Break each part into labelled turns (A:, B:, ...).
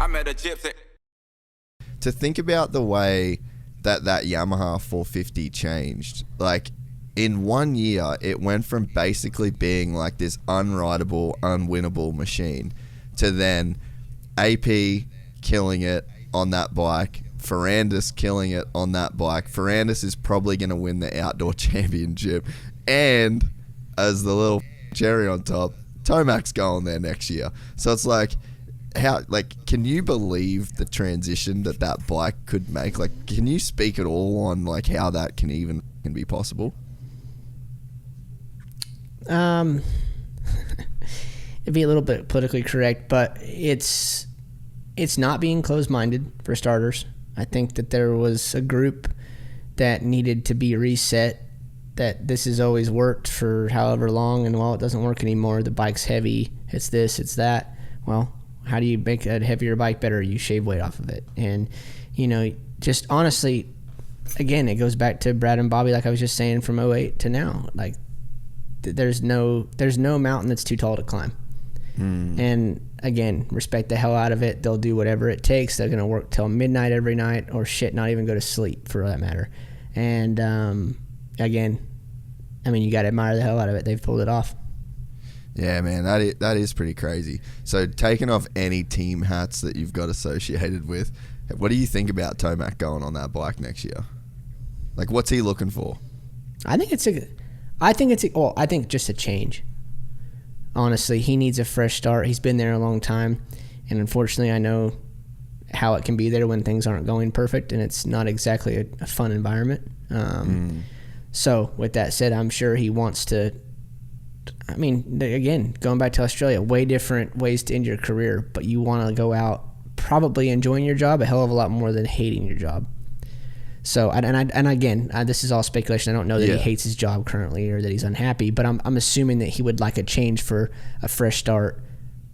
A: I met a gypsy.
B: To think about the way that Yamaha 450 changed, like in 1 year, it went from basically being like this unrideable, unwinnable machine to then AP killing it on that bike, Ferrandis killing it on that bike. Ferrandis is probably going to win the outdoor championship, and as the little cherry on top, Tomac's going there next year. So it's like, can you believe the transition that bike could make? Like, can you speak at all on like how that can be possible?
C: It'd be a little bit politically correct, but it's not being closed-minded, for starters. I think that there was a group that needed to be reset, that this has always worked for however long, and while it doesn't work anymore, the bike's heavy, it's this, it's that. Well, how do you make a heavier bike better? You shave weight off of it. And, just honestly, again, it goes back to Brad and Bobby, like I was just saying, from 08 to now. Like, there's no mountain that's too tall to climb. And again, respect the hell out of it. They'll do whatever it takes. They're going to work till midnight every night, or shit, not even go to sleep for that matter. And again, I mean, you got to admire the hell out of it. They've pulled it off.
B: Yeah, man, that is pretty crazy. So taking off any team hats that you've got associated with, what do you think about Tomac going on that bike next year? Like, what's he looking for?
C: I think just a change. Honestly, he needs a fresh start. He's been there a long time, and unfortunately, I know how it can be there when things aren't going perfect, and it's not exactly a fun environment. So, with that said, I'm sure he wants to. I mean, again, going back to Australia, way different ways to end your career, but you want to go out probably enjoying your job a hell of a lot more than hating your job. So, and again, this is all speculation. I don't know that he hates his job currently or that he's unhappy, but I'm assuming that he would like a change for a fresh start,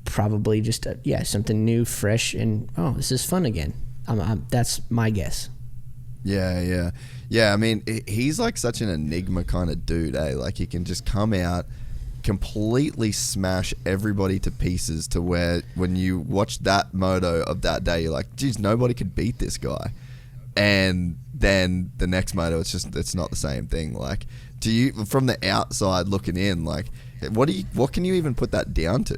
C: probably just something new, fresh, and this is fun again. That's my guess.
B: Yeah. I mean, he's like such an enigma kind of dude, eh? Like, he can just come out, completely smash everybody to pieces, to where when you watch that moto of that day, you're like, geez, nobody could beat this guy. And then the next moto, it's not the same thing. Like, do you, from the outside looking in, like, what can you even put that down to?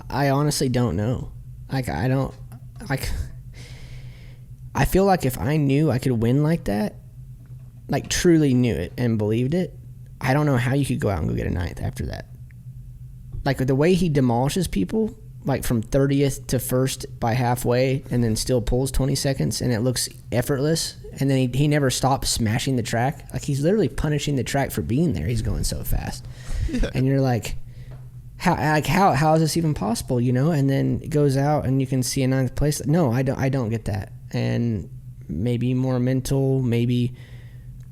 C: I honestly don't know. I feel like if I knew I could win like that, like truly knew it and believed it, I don't know how you could go out and go get a ninth after that. Like, the way he demolishes people, like from 30th to 1st by halfway, and then still pulls 20 seconds, and it looks effortless, and then he never stops smashing the track. Like, he's literally punishing the track for being there. He's going so fast. Yeah. And you're like, how is this even possible, And then it goes out and you can see a ninth place. No, I don't get that. And maybe more mental, maybe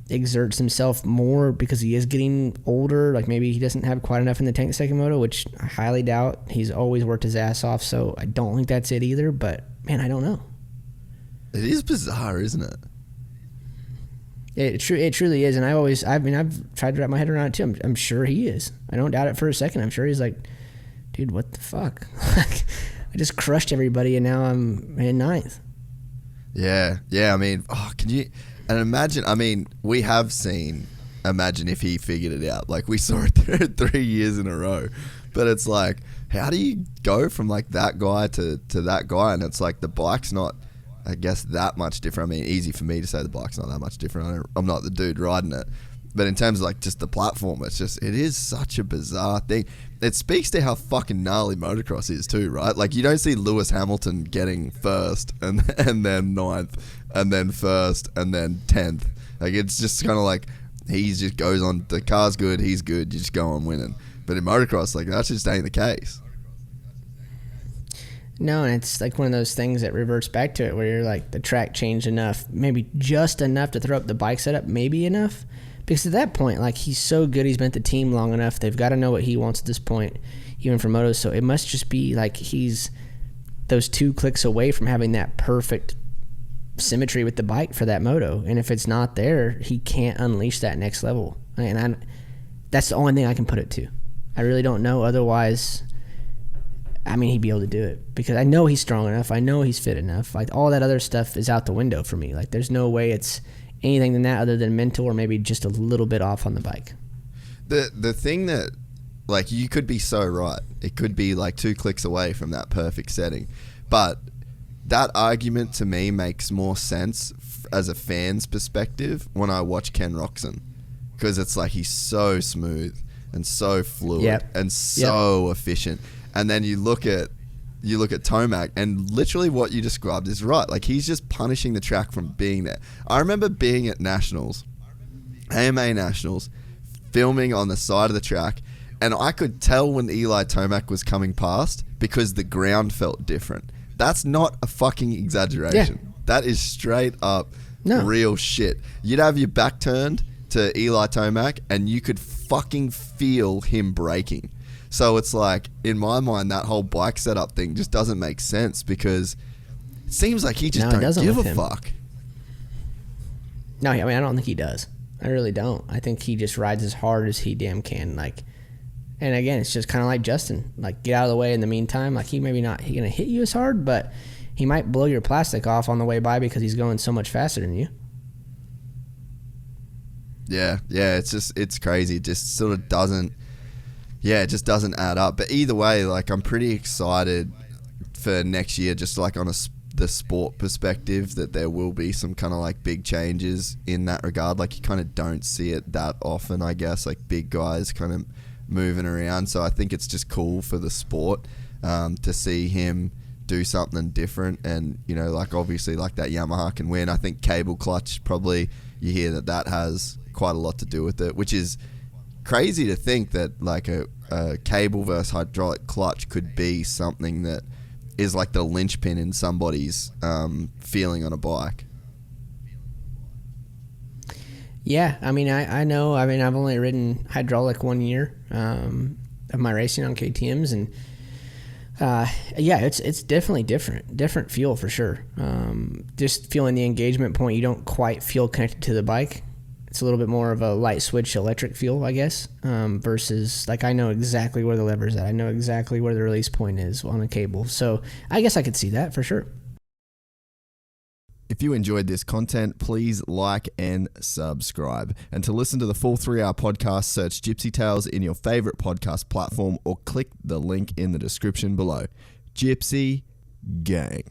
C: exerts himself more because he is getting older. Like, maybe he doesn't have quite enough in the tank the second moto, which I highly doubt. He's always worked his ass off, so I don't think that's it either. But man, I don't know.
B: It is bizarre, isn't it?
C: It truly is. And I've tried to wrap my head around it too. I'm sure he is. I don't doubt it for a second. I'm sure he's like, dude, what the fuck? I just crushed everybody and now I'm in ninth.
B: Yeah. I mean, can you? And imagine, we have seen, imagine if he figured it out. Like, we saw it 3 years in a row. But it's like, how do you go from like that guy to that guy? And it's like, the bike's not, I guess, that much different. I mean, easy for me to say the bike's not that much different. I'm not the dude riding it. But in terms of like just the platform, it is such a bizarre thing. It speaks to how fucking gnarly motocross is too, right? Like, you don't see Lewis Hamilton getting first and then ninth and then first and then 10th. Like, it's just kind of like he just goes on, the car's good, he's good, you just go on winning. But in motocross, like, that just ain't the case.
C: No, and it's like one of those things that reverts back to it where you're like, the track changed enough, maybe just enough to throw up the bike setup, maybe enough. Because at that point, like, he's so good, he's been at the team long enough, they've got to know what he wants at this point, even for motos. So it must just be like he's those 2 clicks away from having that perfect symmetry with the bike for that moto. And if it's not there, he can't unleash that next level. And that's the only thing I can put it to. I really don't know. Otherwise, I mean, he'd be able to do it because I know he's strong enough. I know he's fit enough. Like, all that other stuff is out the window for me. Like, there's no way it's anything than that other than mental or maybe just a little bit off on the bike.
B: The thing that, like, you could be so right. It could be like 2 clicks away from that perfect setting. But that argument to me makes more sense as a fan's perspective when I watch Ken Roczen. Because it's like he's so smooth and so fluid and so efficient. And then you look at Tomac, and literally what you described is right. Like, he's just punishing the track from being there. I remember being at Nationals, AMA Nationals, filming on the side of the track, and I could tell when Eli Tomac was coming past because the ground felt different. That's not a fucking exaggeration.
C: Yeah.
B: That is straight up real shit. You'd have your back turned to Eli Tomac, and you could fucking feel him braking. So it's like, in my mind, that whole bike setup thing just doesn't make sense because it seems like he just don't give a fuck.
C: No, I mean, I don't think he does. I really don't. I think he just rides as hard as he damn can. Like, and again, it's just kind of like Justin. Like, get out of the way in the meantime. Like, he gonna hit you as hard, but he might blow your plastic off on the way by because he's going so much faster than you.
B: Yeah, it's crazy. It just sort of doesn't. Yeah, it just doesn't add up. But either way, like, I'm pretty excited for next year, just like on the sport perspective, that there will be some kind of like big changes in that regard. Like, you kind of don't see it that often, I guess, like big guys kind of moving around. So I think it's just cool for the sport to see him do something different. And, you know, like, obviously, like, that Yamaha can win. I think cable clutch, probably you hear that has quite a lot to do with it, which is crazy to think that like a cable versus hydraulic clutch could be something that is like the linchpin in somebody's feeling on a bike.
C: Yeah, I mean, I know. I mean, I've only ridden hydraulic 1 year of my racing on KTM's, and yeah, it's definitely different feel for sure. Just feeling the engagement point, you don't quite feel connected to the bike. It's a little bit more of a light switch electric feel, I guess, versus, like, I know exactly where the lever's at. I know exactly where the release point is on a cable. So I guess I could see that for sure.
B: If you enjoyed this content, please like and subscribe. And to listen to the full 3-hour podcast, search Gypsy Tales in your favorite podcast platform or click the link in the description below. Gypsy Gang.